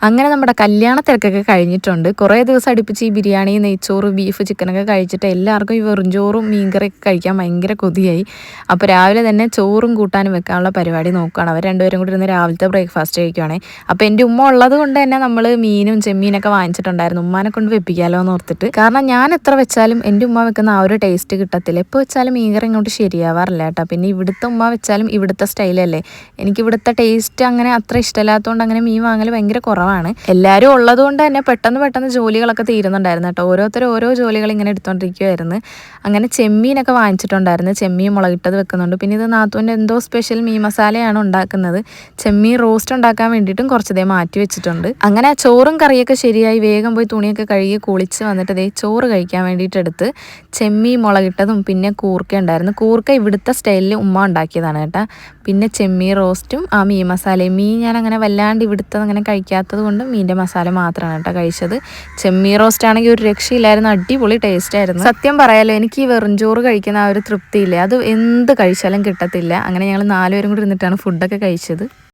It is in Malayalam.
അങ്ങനെ നമ്മുടെ കല്യാണ തിരക്കൊക്കെ കഴിഞ്ഞിട്ടുണ്ട്. കുറേ ദിവസം അടുപ്പിച്ച് ഈ ബിരിയാണി, നെയ്ച്ചോറ്, ബീഫ്, ചിക്കനൊക്കെ കഴിച്ചിട്ട് എല്ലാവർക്കും ഈ വെറുംചോറും മീൻകറിയൊക്കെ കഴിക്കാൻ ഭയങ്കര കൊതിയായി. അപ്പോൾ രാവിലെ തന്നെ ചോറും കൂട്ടാനും വെക്കാനുള്ള പരിപാടി നോക്കുകയാണ്. അവർ രണ്ടുപേരും കൂടി ഇരുന്ന് രാവിലത്തെ ബ്രേക്ക്ഫാസ്റ്റ് കഴിക്കുകയാണേ. അപ്പോൾ എൻ്റെ ഉമ്മ ഉള്ളത് കൊണ്ട് തന്നെ നമ്മൾ മീനും ചെമ്മീനൊക്കെ വാങ്ങിച്ചിട്ടുണ്ടായിരുന്നു. ഉമ്മാനെ കൊണ്ട് വെപ്പിക്കാമല്ലോ എന്ന് ഓർത്തിട്ട്. കാരണം ഞാൻ എത്ര വെച്ചാലും എൻ്റെ ഉമ്മ വെക്കുന്ന ആ ഒരു ടേസ്റ്റ് കിട്ടത്തില്ല. എപ്പോൾ വെച്ചാലും മീൻകറി ഇങ്ങോട്ട് ശരിയാവാറില്ല കേട്ടോ. പിന്നെ ഇവിടുത്തെ ഉമ്മ വെച്ചാലും ഇവിടുത്തെ സ്റ്റൈലല്ലേ. എനിക്ക് ഇവിടുത്തെ ടേസ്റ്റ് അങ്ങനെ അത്ര ഇഷ്ടമില്ലാത്തതുകൊണ്ട് അങ്ങനെ മീൻ വാങ്ങൽ ഭയങ്കര കുറവാണ്. എല്ലാവരും ഉള്ളത് കൊണ്ട് തന്നെ പെട്ടെന്ന് ജോലികളൊക്കെ തീരുന്നുണ്ടായിരുന്നു കേട്ടോ. ഓരോരുത്തരും ഓരോ ജോലികൾ ഇങ്ങനെ എടുത്തുകൊണ്ടിരിക്കുമായിരുന്നു. അങ്ങനെ ചെമ്മീനൊക്കെ വാങ്ങിച്ചിട്ടുണ്ടായിരുന്നു. ചെമ്മീൻ മുളകിട്ടത് വെക്കുന്നുണ്ട്. പിന്നെ ഇത് നാത്തൂൻ്റെ എന്തോ സ്പെഷ്യൽ മീൻ മസാലയാണ് ഉണ്ടാക്കുന്നത്. ചെമ്മീൻ റോസ്റ്റ് ഉണ്ടാക്കാൻ വേണ്ടിയിട്ടും കുറച്ചതേ മാറ്റി വെച്ചിട്ടുണ്ട്. അങ്ങനെ ചോറും കറിയൊക്കെ ശരിയായി വേഗം പോയി തുണിയൊക്കെ കഴുകി കുളിച്ച് വന്നിട്ട് ദേ ചോറ് കഴിക്കാൻ വേണ്ടിയിട്ട് എടുത്ത് ചെമ്മീൻ മുളകിട്ടതും പിന്നെ കൂർക്ക ഉണ്ടായിരുന്നു. കൂർക്ക ഇവിടുത്തെ സ്റ്റൈലിൽ ഉമ്മ ഉണ്ടാക്കിയതാണ് കേട്ടോ. പിന്നെ ചെമ്മീൻ റോസ്റ്റും ആ മീൻ മസാലയും. മീൻ ഞാൻ അങ്ങനെ വല്ലാണ്ട് ഇവിടുത്തെ അങ്ങനെ കഴിക്കാത്തത് കൊണ്ട് മീൻ്റെ മസാല മാത്രമാണ് കേട്ടോ കഴിച്ചത്. ചെമ്മീൻ റോസ്റ്റ് ആണെങ്കിൽ ഒരു രക്ഷയില്ലായിരുന്നു, അടിപൊളി ടേസ്റ്റ് ആയിരുന്നു. സത്യം പറയാലോ, എനിക്ക് ഈ വെറുംചോറ് കഴിക്കുന്ന ആ ഒരു തൃപ്തിയില്ലേ, അത് എന്ത് കഴിച്ചാലും കിട്ടത്തില്ല. അങ്ങനെ ഞങ്ങൾ 4 പേരും കൂടി ഇരുന്നിട്ടാണ് ഫുഡൊക്കെ കഴിച്ചത്.